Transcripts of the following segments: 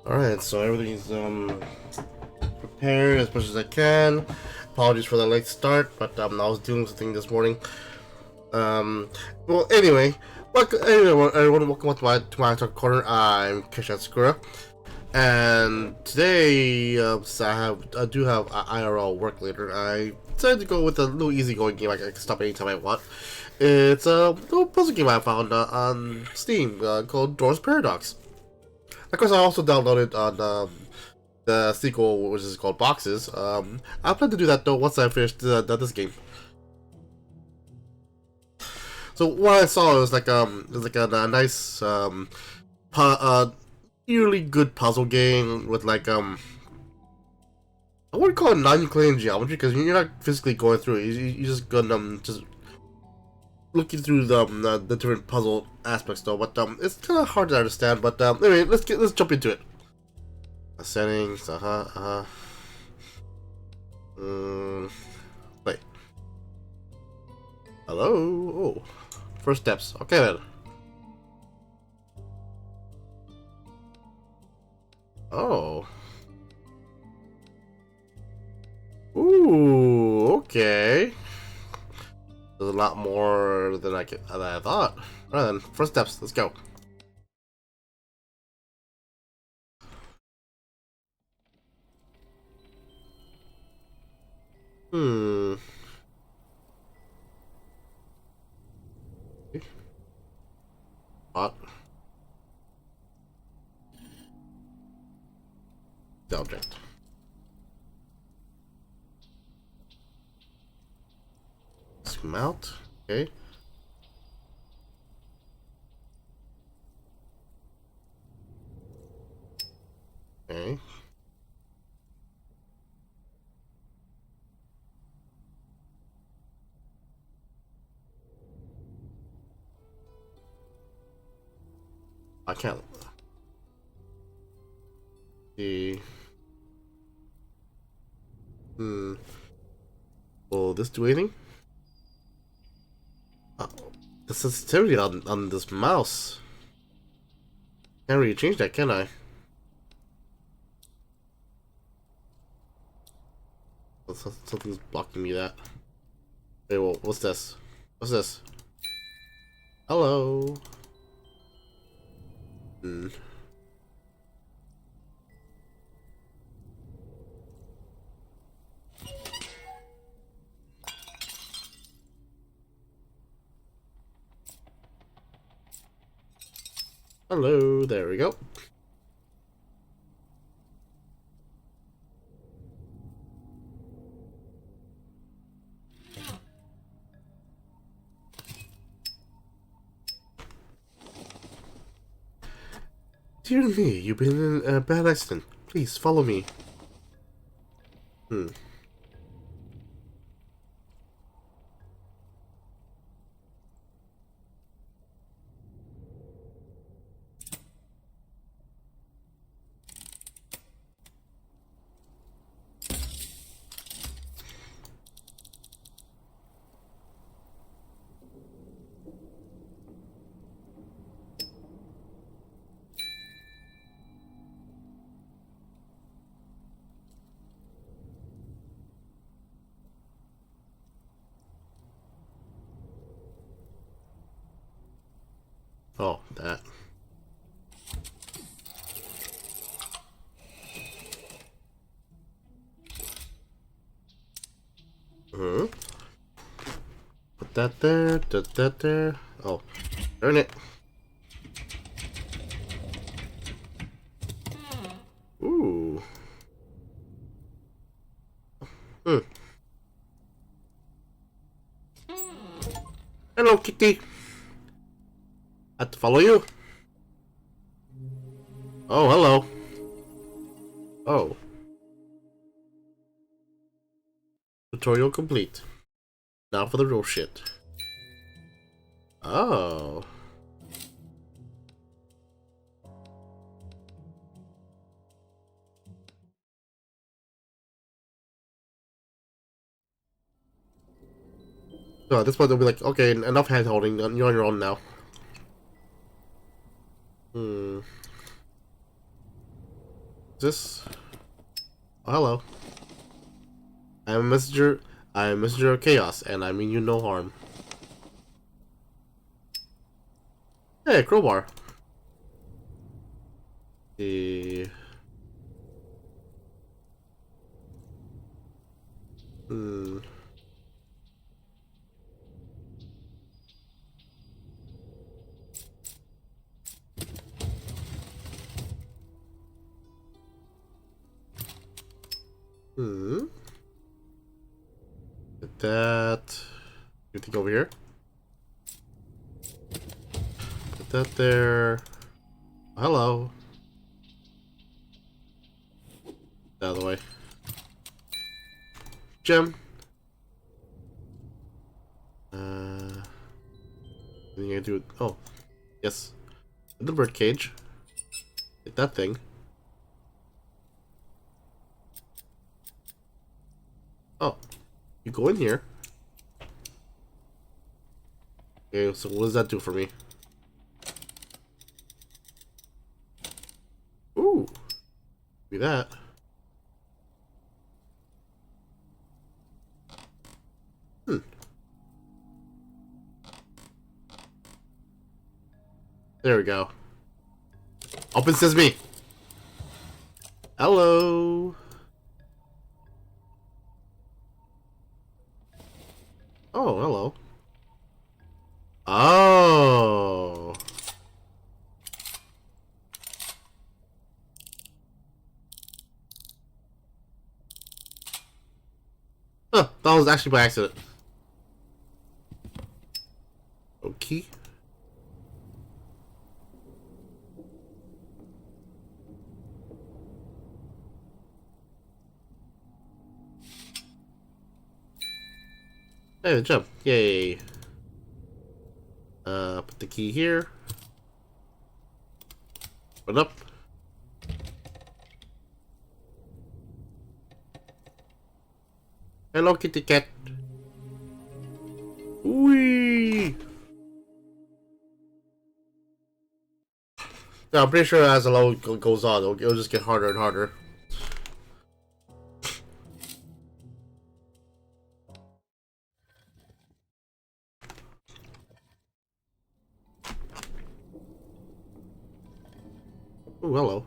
Alright, so everything's prepared as much as I can. Apologies for the late start, but I was doing something this morning. Well, anyway, everyone, welcome to my talk corner. I'm Kishan Sakura, and today, since I do have IRL work later, I decided to go with a little easygoing game I can stop anytime I want. It's a little puzzle game I found on Steam called Doors Paradox. Of course, I also downloaded on the sequel, which is called Boxes. I plan to do that though once I finish this game. So what I saw was like a nice really good puzzle game with like I wouldn't call it non-Euclidean geometry because you're not physically going through it. You just gonna just looking through the different puzzle aspects though. But it's kind of hard to understand. But anyway, let's jump into it. Settings, wait. Hello? Oh. First steps. Okay then. Oh. Ooh, okay. There's a lot more than I thought. Alright then, first steps, let's go. Hmm. What? The object. Zoom out. Okay. Okay. I can't see. Will this do anything? The sensitivity on this mouse. Can't really change that, can I? Something's blocking me that. Hey, well, what's this? What's this? Hello. Hmm. Hello, there we go. Dear me, you've been in a bad accident. Please follow me. Hmm. Oh, that. Hmm. Put that there. Put that there. Oh, turn it. Ooh. Hmm. Hello, Kitty. I have to follow you. Oh, hello. Oh. Tutorial complete. Now for the real shit. Oh. So at this point they'll be like, okay, enough hand holding. You're on your own now. Hmm. Is this? Oh, hello. I'm a messenger. I am a messenger of chaos, and I mean you no harm. Hey, crowbar. The hmm. Hmm. Get that. Anything over here? Put that there. Hello. Out of the way. Gem. Anything I do? Oh, yes. The bird cage. Get that thing. Oh, you go in here. Okay, so what does that do for me? Ooh, be that. Hmm. There we go. Open sesame. Hello. Oh, hello. Oh. Huh, that was actually by accident. Okay. Hey, jump. Yay. Put the key here. Put up. Hello, kitty cat. Whee! Yeah, I'm pretty sure as the level goes on, it'll just get harder and harder. Ooh, hello.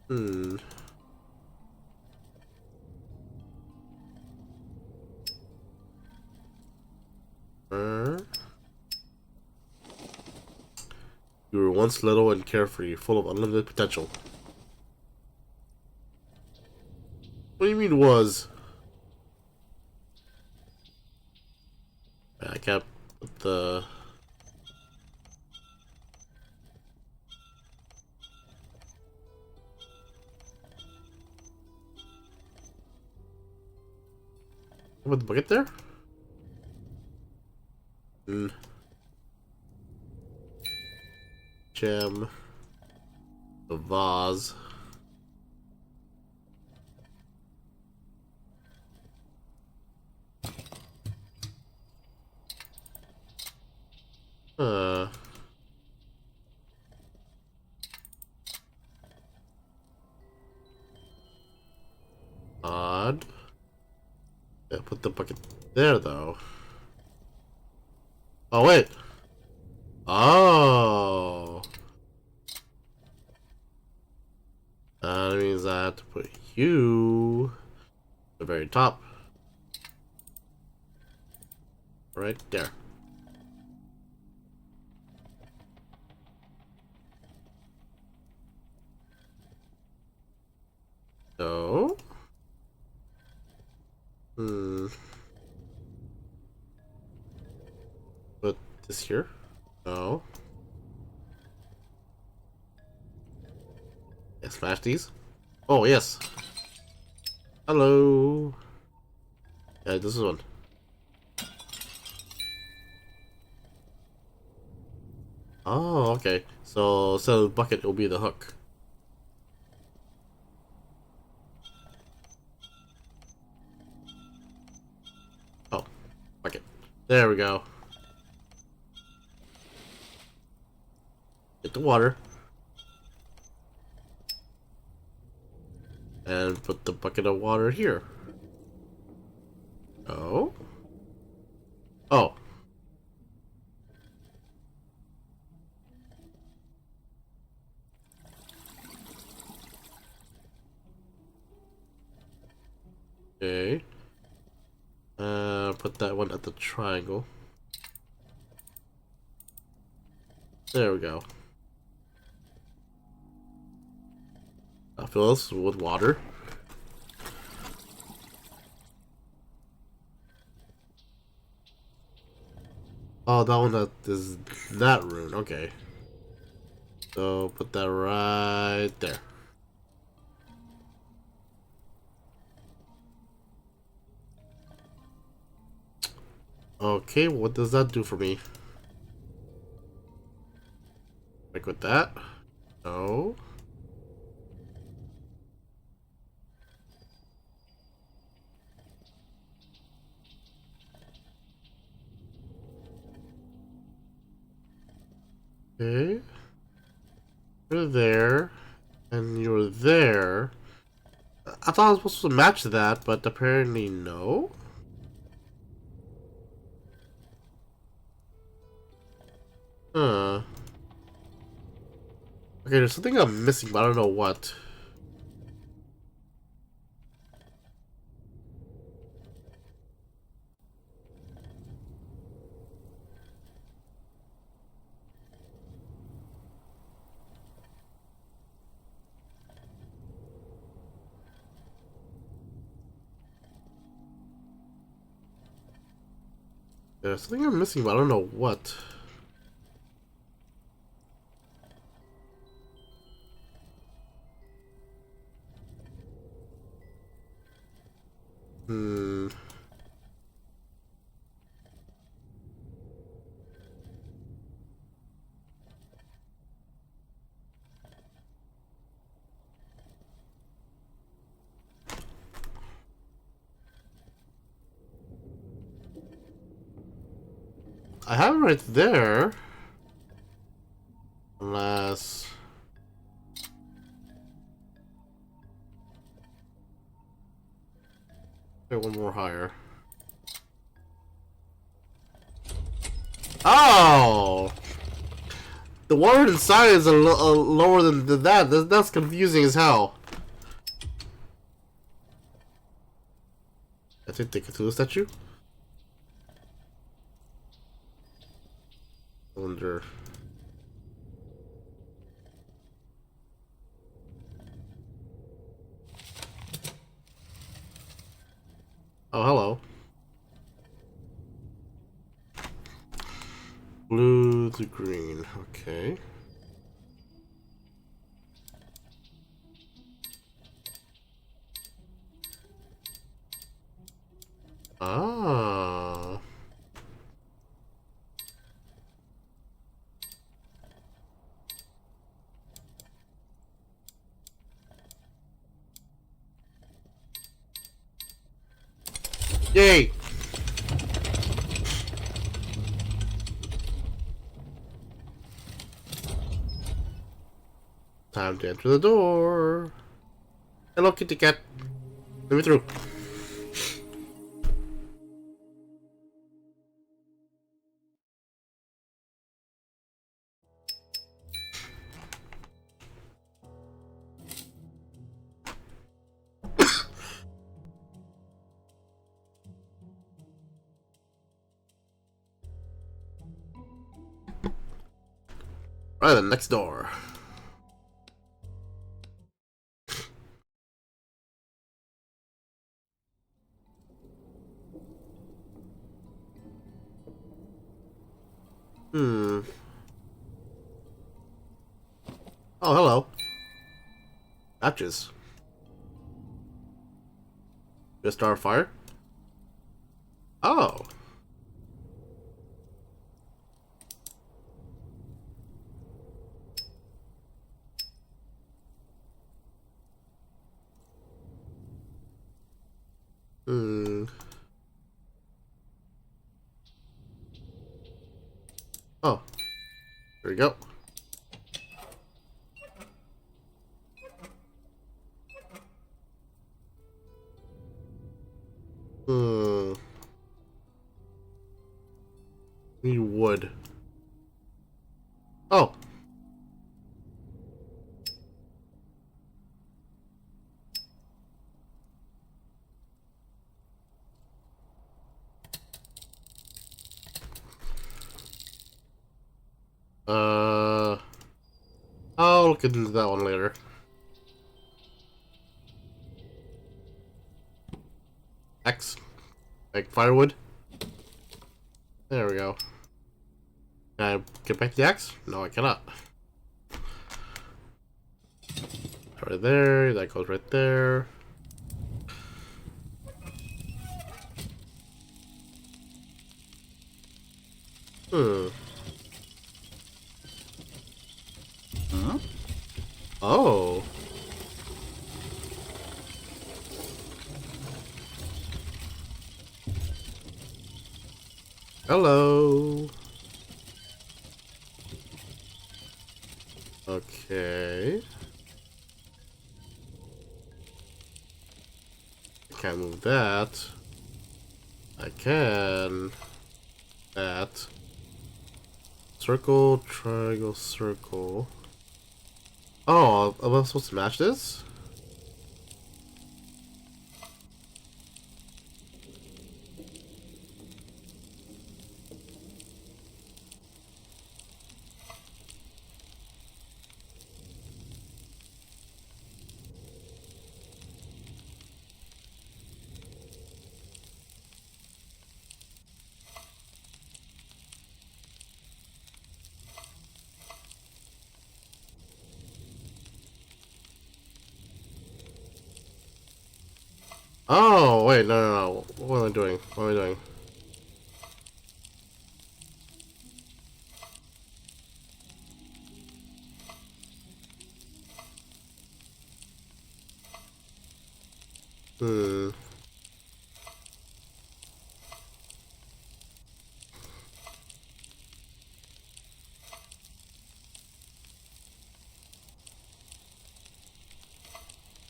Hmm. You were once little and carefree, full of unlimited potential. What do you mean was? I can't put the... Put the bucket there? Hmm. Gem. The vase. Uh... Odd. Yeah, put the bucket there, though. Oh, wait. Oh. That means I have to put you at the very top. Right there. So... Hmm. Put this here. No. Yeah, smash these. Oh, yes. Hello. Yeah, this is one. Oh, okay. So the bucket will be the hook. Oh, bucket. There we go. Get the water. And put the bucket of water here. Oh. Oh. Okay. Put that one at the triangle. There we go. Fill this with water. Oh, that one that is that rune. Okay. So put that right there. Okay, what does that do for me? Like with that? No. Okay. You're there. And you're there. I thought I was supposed to match that, but apparently no. Huh. Okay, there's something I'm missing, but I don't know what. There's something I'm missing, but I don't know what. Hmm. I have it right there. Unless... Okay, one more higher. Oh! The water inside is lower than that. That's confusing as hell. I think the Cthulhu statue? I wonder... Oh, hello. Blue to green. Okay. Ah. Yay! Time to enter the door. Hello, kitty cat. Let me through. Right, the next door. Hmm. Oh, hello. Matches. Just start a fire? Oh. Hmm. Oh. There we go. You would. Oh. I'll look into that one later. X. Like firewood. There we go. Can I get back to the axe? No, I cannot. Right there. That goes right there. Hmm. Huh? Oh. Hello. Okay. I can't move that. I can. That. Circle, triangle, circle. Oh, am I supposed to match this? Oh, wait, no. What am I doing? What am I doing? Hmm.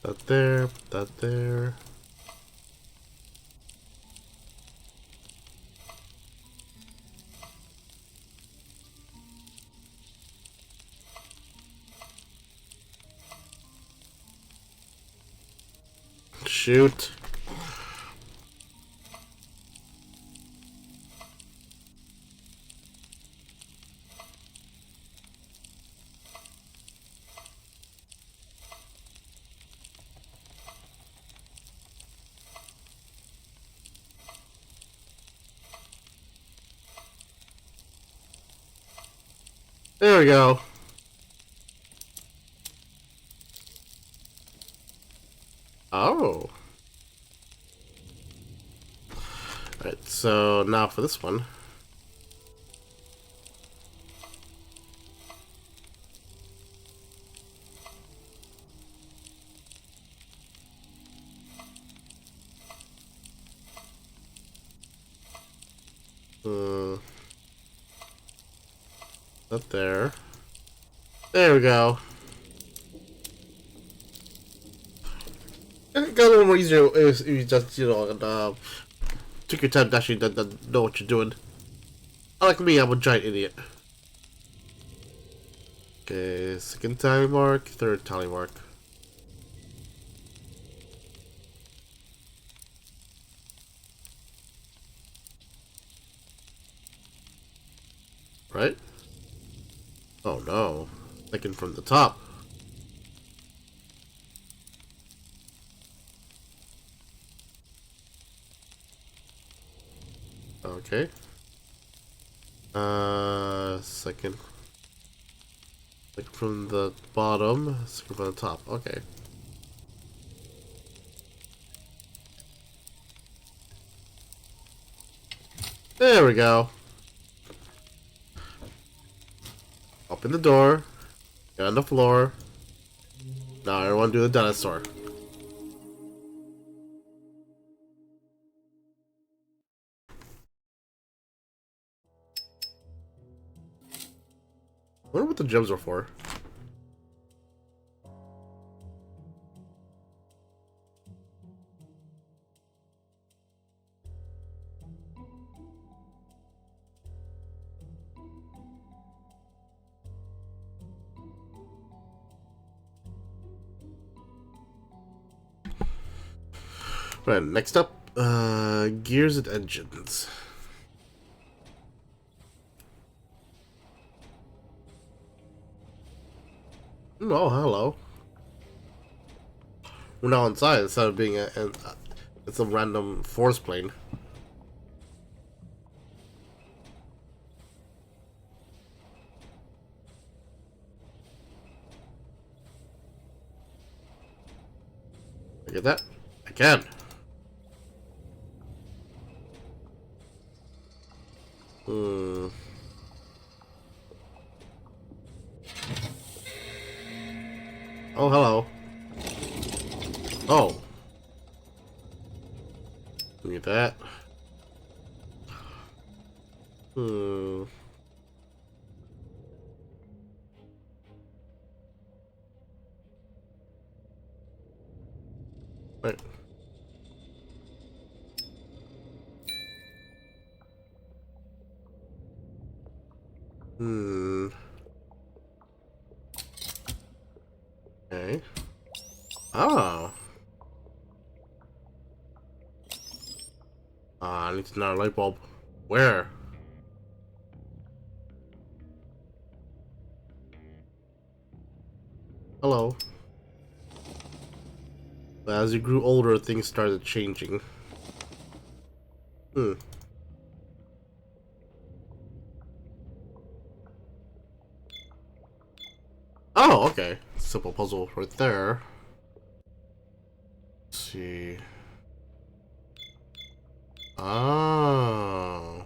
That there, put that there. Shoot. There we go. Oh. Alright, so now for this one. Up there. There we go. It got a little more easier if you just, took your time to actually know what you're doing. Unlike me, I'm a giant idiot. Okay, second tally mark, third tally mark. Right? Oh no. Thinking from the top. Okay. Second. Second from the bottom, second from the top. Okay. There we go. Open the door. Get on the floor. Now everyone do the dinosaur. I wonder what the gems are for. Right, next up, gears and engines. Oh, hello. We're now inside instead of being it's a random force plane. I get that? I can. Hmm. Oh, hello. Oh. Look at that. Hmm. Right. Hmm. Okay. Oh. I need to know a light bulb. Where? Hello. But as you grew older, things started changing. Hmm. Oh, okay. Simple puzzle right there. Let's see. Oh.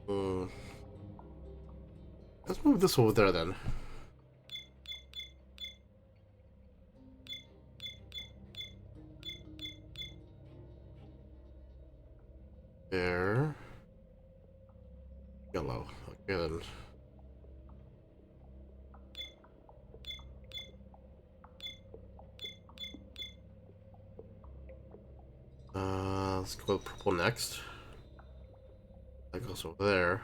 Hmm. Let's move this over there then. There. Yellow. Okay then. Let's go with purple next. That goes over there.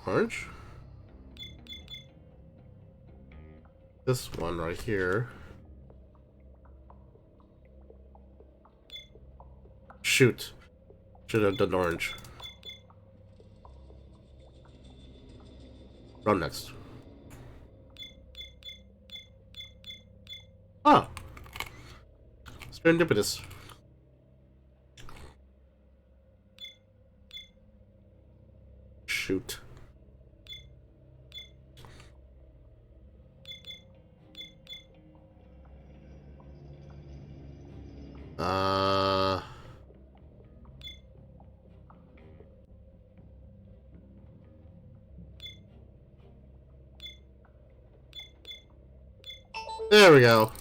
Orange. This one right here. Shoot. Should have done orange. Run next. Ah! Serendipitous. Shoot. Uh... There we go.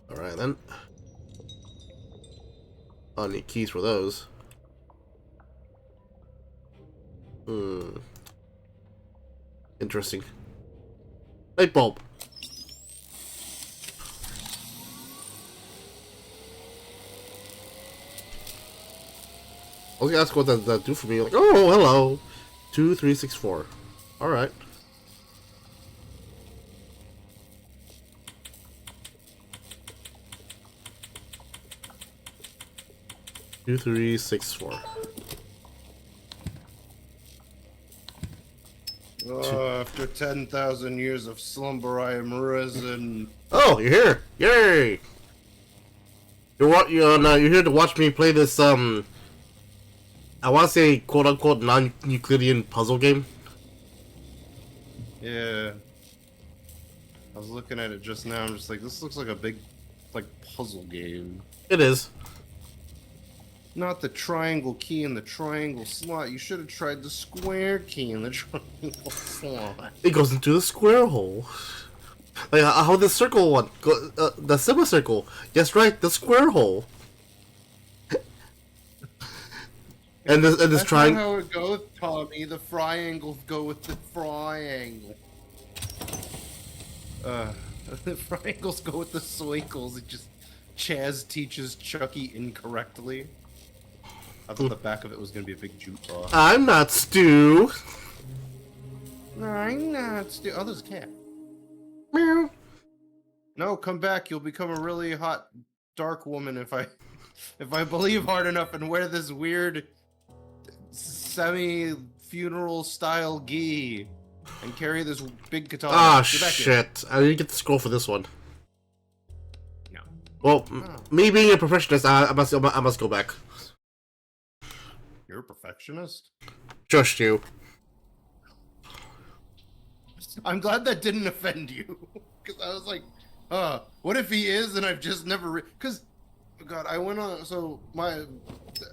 Alright then. I'll need keys for those. Hmm. Interesting. Light bulb. I was gonna ask what that do for me. Like, oh, hello. 2364. Alright. Two, 3, 6, 4. After 10,000 years of slumber, I am risen. Oh, you're here! Yay! You're here to watch me play this I want to say quote unquote non-Euclidean puzzle game. Yeah. I was looking at it just now, I'm just like, this looks like a big, like, puzzle game. It is. Not the triangle key in the triangle slot. You should have tried the square key in the triangle slot. It goes into the square hole. Like how the circle one, the semicircle. Yes, right, the square hole. And this That's triangle. not how it goes, Tommy. The triangles go with the triangle. The triangles go with the circles. It just Chaz teaches Chucky incorrectly. I thought the back of it was gonna be a big jute ball. I'm not Stu. No, I'm not. Oh, there's a cat. Meow. No, come back. You'll become a really hot dark woman if I believe hard enough and wear this weird semi-funeral style gi and carry this big katana. Ah, Get back here. shit. I didn't get the scroll for this one. No. Well, me being a perfectionist, I must go back. You're a perfectionist? Just you. I'm glad that didn't offend you. Because I was like, what if he is and I've just never... Because, God, I went on... So,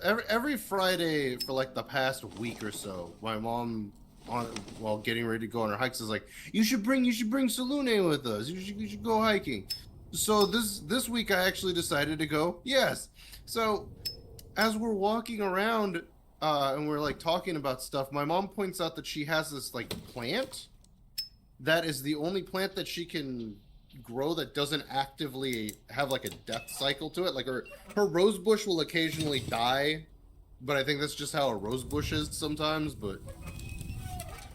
every Friday for, like, the past week or so, my mom, while getting ready to go on her hikes, is like, you should bring Salune with us. You should go hiking. So, this week I actually decided to go. Yes. So, as we're walking around, and we're, like, talking about stuff, my mom points out that she has this, like, plant that is the only plant that she can grow that doesn't actively have like a death cycle to it. Like her rose bush will occasionally die, but I think that's just how a rose bush is sometimes. But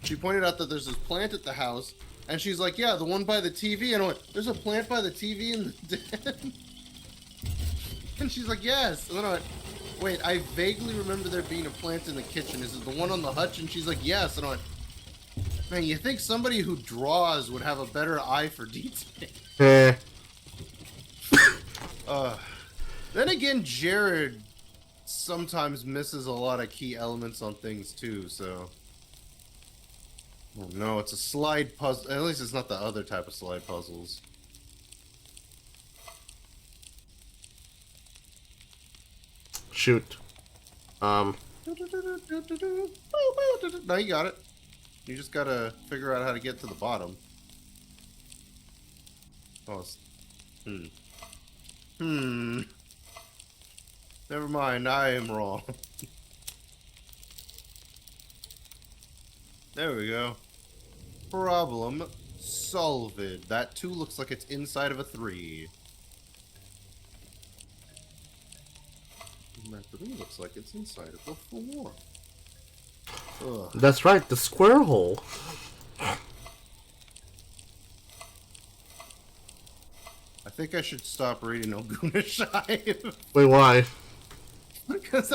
she pointed out that there's this plant at the house, and she's like, yeah, the one by the TV. And I went, there's a plant by the TV in the den? And she's like, yes. And then I went, wait, I vaguely remember there being a plant in the kitchen. Is it the one on the hutch? And she's like, yes. And I went, man, you think somebody who draws would have a better eye for detail? Eh. Then again, Jared sometimes misses a lot of key elements on things too, so... Oh no, it's a slide puzzle. At least it's not the other type of slide puzzles. Shoot. No, you got it. You just gotta figure out how to get to the bottom. Oh, it's... Never mind, I am wrong. There we go. Problem solved. That 2 looks like it's inside of a 3. That 3 looks like it's inside of a 4. Ugh. That's right, the square hole. I think I should stop reading Oguna Shive. Wait, why? Because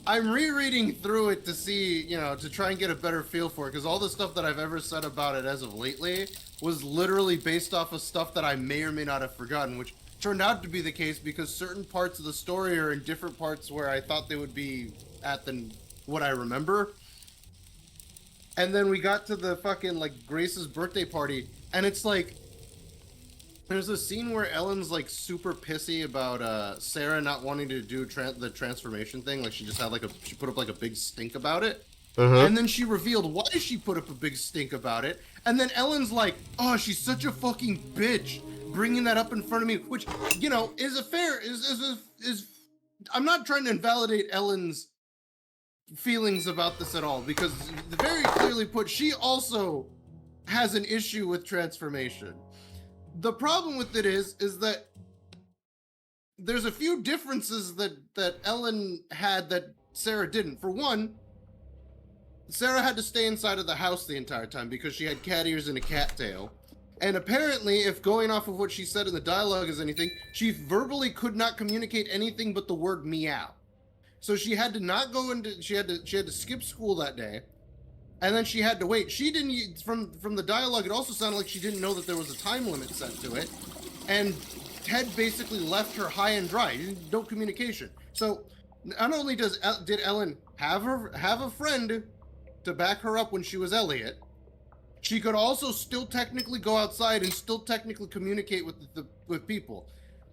I'm rereading through it to see, to try and get a better feel for it, because all the stuff that I've ever said about it as of lately was literally based off of stuff that I may or may not have forgotten, which turned out to be the case because certain parts of the story are in different parts where I thought they would be at than what I remember. And then we got to the fucking, like, Grace's birthday party, and it's like, there's a scene where Ellen's, like, super pissy about, Sarah not wanting to do the transformation thing. Like, she just had, she put up, like, a big stink about it. And then she revealed why she put up a big stink about it. And then Ellen's like, oh, she's such a fucking bitch, bringing that up in front of me, which, is a fair, is I'm not trying to invalidate Ellen's feelings about this at all, because very clearly put, she also has an issue with transformation. The problem with it is that there's a few differences that Ellen had that Sarah didn't. For one, Sarah had to stay inside of the house the entire time because she had cat ears and a cat tail. And apparently, if going off of what she said in the dialogue is anything, she verbally could not communicate anything but the word meow. So she had to not go into, she had to skip school that day. And then she had to wait. She didn't, from the dialogue, it also sounded like she didn't know that there was a time limit set to it. And Ted basically left her high and dry. No communication. So not only did Ellen have a friend to back her up when she was Elliot, she could also still technically go outside and still technically communicate with people.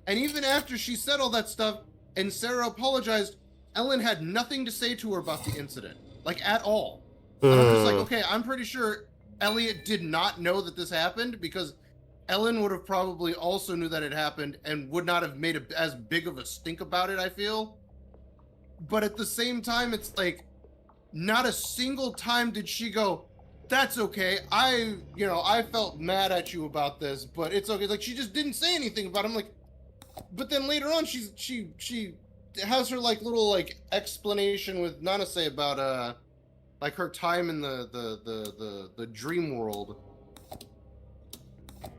And even after she said all that stuff, and Sarah apologized, Ellen had nothing to say to her about the incident, like at all. And I'm just like, okay, I'm pretty sure Elliot did not know that this happened, because Ellen would have probably also knew that it happened and would not have made as big of a stink about it, I feel. But at the same time, it's like, not a single time did she go, that's okay, I felt mad at you about this, but it's okay. Like, she just didn't say anything about it. I'm like, but then later on, she has her like little like explanation with Nanase about like her time in the dream world.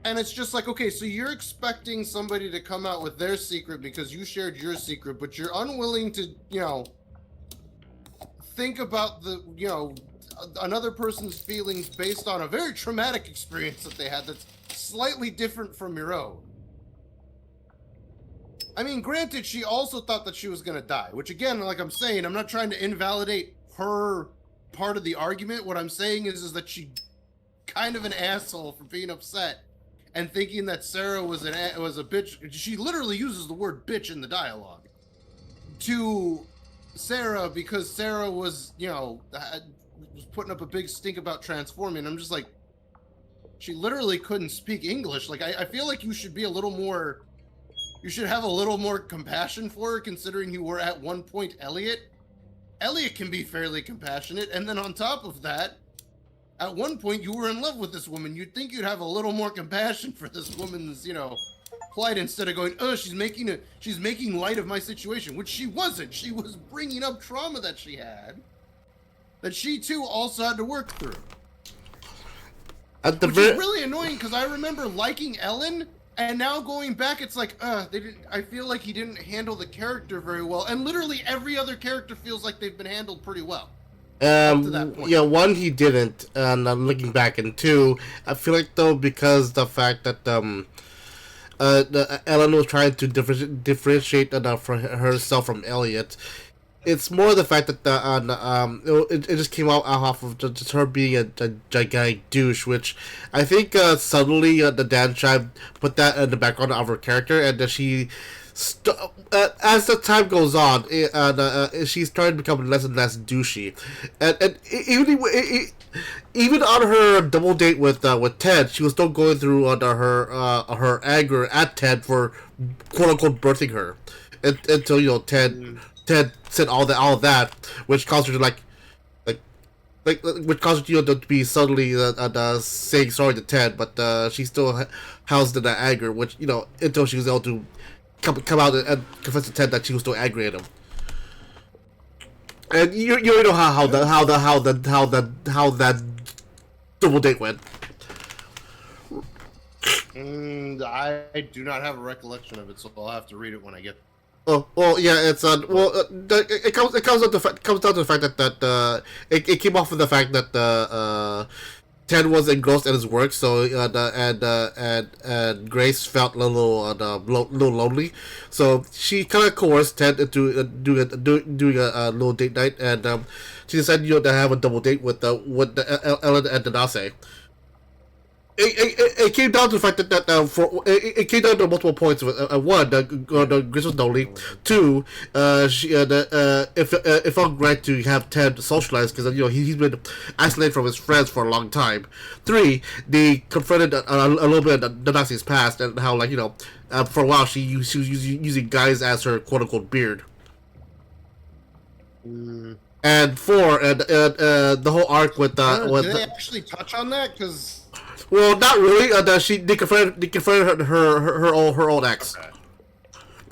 And it's just like, okay, so you're expecting somebody to come out with their secret because you shared your secret, but you're unwilling to, think about another person's feelings based on a very traumatic experience that they had that's slightly different from your own. I mean, granted, she also thought that she was going to die, which again, like I'm saying, I'm not trying to invalidate her part of the argument. What I'm saying is that she kind of an asshole for being upset and thinking that Sarah was a bitch. She literally uses the word bitch in the dialogue to Sarah because Sarah was, was putting up a big stink about transforming. I'm just like, she literally couldn't speak English. Like, I feel like you should be a little more, you should have a little more compassion for her, considering you were at one point Elliot. Elliot can be fairly compassionate, and then on top of that, at one point you were in love with this woman. You'd think you'd have a little more compassion for this woman's, plight, instead of going, oh, she's making light of my situation, which she wasn't. She was bringing up trauma that she had, that she too also had to work through. Which is really annoying, because I remember liking Ellen, and now going back, it's like, I feel like he didn't handle the character very well, and literally every other character feels like they've been handled pretty well. Yeah, one, he didn't, and I'm looking back, and two, I feel like, though, because the fact that Ellen was trying to differentiate for herself from Elliot, it's more the fact that it just came out off of just her being a gigantic douche, which I think subtly the Dan Tribe put that in the background of her character, and that she, as the time goes on, she's starting to become less and less douchey, and even on her double date with Ted, she was still going through her anger at Ted for quote unquote birthing her, until Ted said all that, which caused her to which caused her to be suddenly saying sorry to Ted, but she still housed in that anger, which until she was able to come out and confess to Ted that she was still angry at him. And you know how that double date went. I do not have a recollection of it, so I'll have to read it when I get. Oh well, yeah. It's it comes down to the fact that it came off of the fact that Ted was engrossed in his work, so and Grace felt a little lonely, so she kind of coerced Ted into doing a little date night, and she decided to have a double date with Ellen and Nanase. It came down to the fact that it came down to multiple points. One, Grace was lonely. Two, it felt great to have Ted socialize because he's been isolated from his friends for a long time. Three, they confronted a little bit of Nanase's past and how for a while she was using guys as her quote unquote beard. And four, and the whole arc with did they actually touch on that? Because. Well, not really. They confronted her old ex, okay.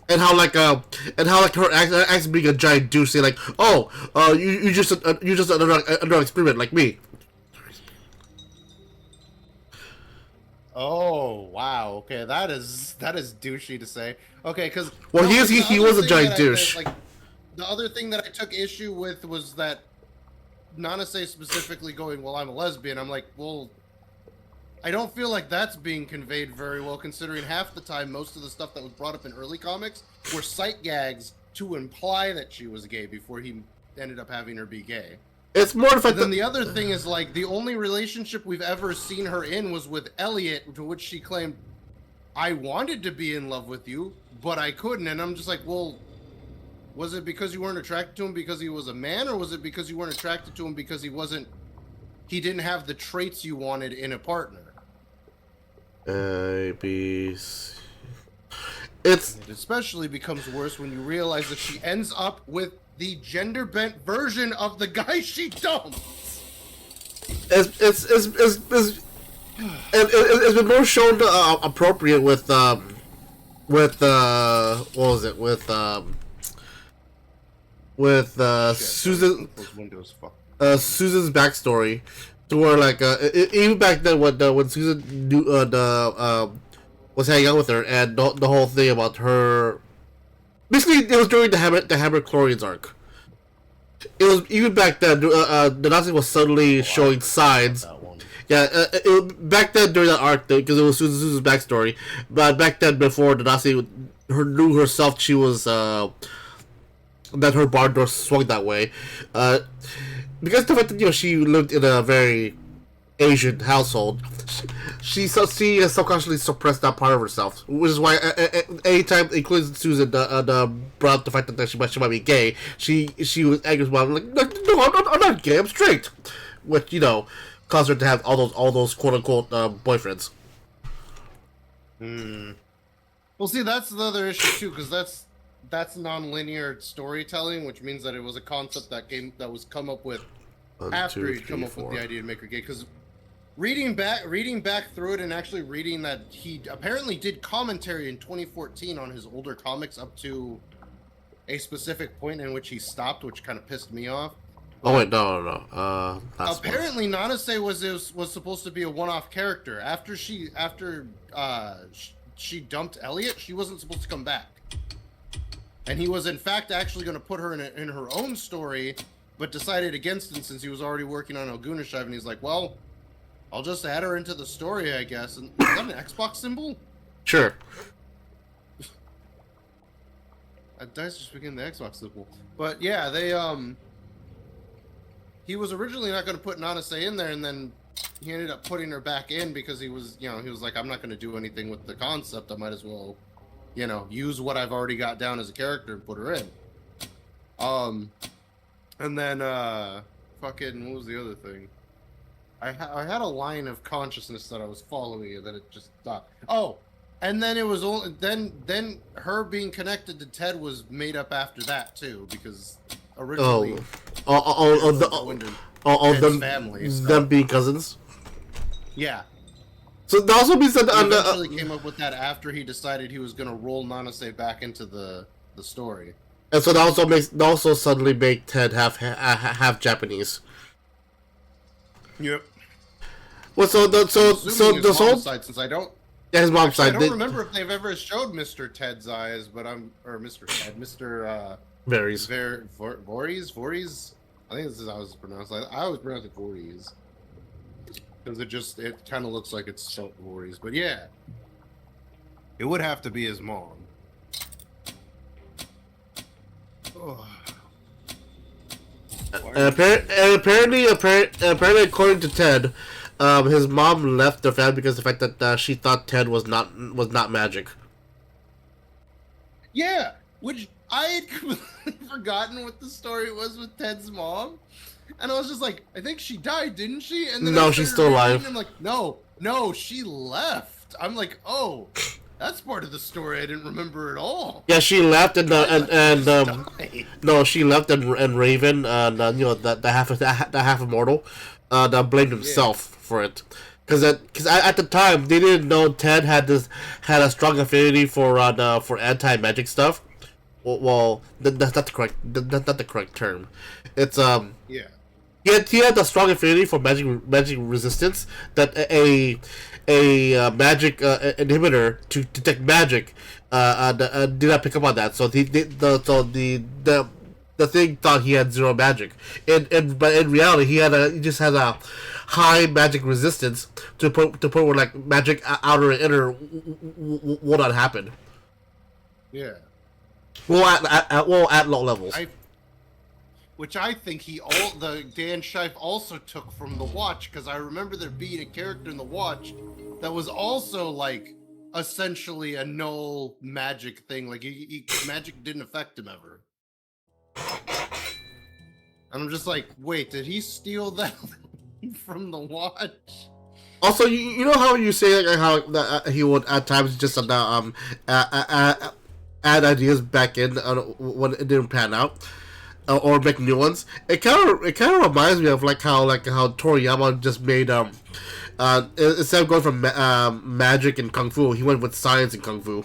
And how her ex being a giant douche, say like, oh, you just another experiment like me. Oh wow, okay, that is douchey to say. Okay, because he was a giant douche. The other thing that I took issue with was that Nanase specifically going, well, I'm a lesbian. I'm like, well. I don't feel like that's being conveyed very well, considering half the time most of the stuff that was brought up in early comics were sight gags to imply that she was gay before he ended up having her be gay. It's more of then the other thing is like the only relationship we've ever seen her in was with Elliot, to which she claimed, I wanted to be in love with you, but I couldn't. And I'm just like, well, Was it because you weren't attracted to him because he was a man, or was it because you weren't attracted to him because he didn't have the traits you wanted in a partner? A, B, C. It's It especially becomes worse when you realize that she ends up with the gender bent version of the guy she dumped. It's been more shown appropriate with what was it with Susan Those windows, fuck. Susan's backstory, to where like even back then when Susan knew was hanging out with her, and the whole thing about her, basically it was during the Hammer Chlorians arc. It was even back then. The Nazi was suddenly showing signs. That one. Yeah, back then during that arc, because it was Susan's backstory. But back then, before the Nazi knew herself, she was that her barn door swung that way. Because the fact that she lived in a very Asian household, she subconsciously suppressed that part of herself, which is why anytime, including Susan, brought up the fact that she might be gay, she was angry about it, like, no, I'm not gay, I'm straight, which caused her to have all those quote unquote boyfriends. Well, see, that's the other issue too, because that's non-linear storytelling, which means that it was a concept that was come up with after he'd come up with the idea to make her gay. Because reading back through it and actually reading that he apparently did commentary in 2014 on his older comics up to a specific point in which he stopped, which kind of pissed me off. Oh wait, no. Apparently, Nanase was supposed to be a one-off character. After she dumped Elliot, she wasn't supposed to come back, and he was in fact actually going to put her in her own story, but decided against it since he was already working on Elgunashiv, and he's like, well, I'll just add her into the story, I guess. And is that an Xbox symbol? Sure. Dice just became the Xbox symbol. But yeah, they he was originally not going to put Nanase in there, and then he ended up putting her back in because he was like, I'm not going to do anything with the concept. I might as well, use what I've already got down as a character and put her in. And then fucking, what was the other thing? I had a line of consciousness that I was following, and then it just stopped. Oh, and then it was only then her being connected to Ted was made up after that too, because originally them family them being cousins. Yeah. So that also means that he eventually came up with that after he decided he was going to roll Nanase back into the story. And so that also suddenly make Ted half Japanese. Yep. Well, so the whole side, since I don't. Yeah, his mom's side. I don't remember if they've ever showed Mr. Ted's eyes, but Mr. Ted, Mr. Varies. Voorhees. I think this is how it's pronounced. I always pronounce it Voorhees because it kind of looks like it's spelled Voorhees, but yeah, it would have to be his mom. Oh. And apparently, according to Ted, his mom left the family because of the fact that she thought Ted was not magic. Yeah, which I had completely forgotten what the story was with Ted's mom, and I was just like, I think she died, didn't she? And then no, she's still alive. I'm like, no, she left. I'm like, oh, that's part of the story I didn't remember at all. Yeah, she left and no, she left and Raven, the half immortal, blamed himself for it, because at the time they didn't know Ted had a strong affinity for anti-magic stuff. Well, that's not the correct term. It's yeah. He had a strong affinity for magic resistance that a magic inhibitor to detect magic did not pick up on that. So the thing thought he had zero magic. But in reality, he just had a high magic resistance to put where like magic outer and inner will not happen. Yeah. Well, at low levels. Which I think the Dan Scheif also took from the Watch, because I remember there being a character in the Watch that was also like essentially a null magic thing. Like magic didn't affect him ever. And I'm just like, wait, did he steal that from the watch? Also, you know how you say like how he would at times just add ideas back in when it didn't pan out, or make new ones. It kind of reminds me of how Toriyama just made instead of going from magic and kung fu, he went with science and kung fu.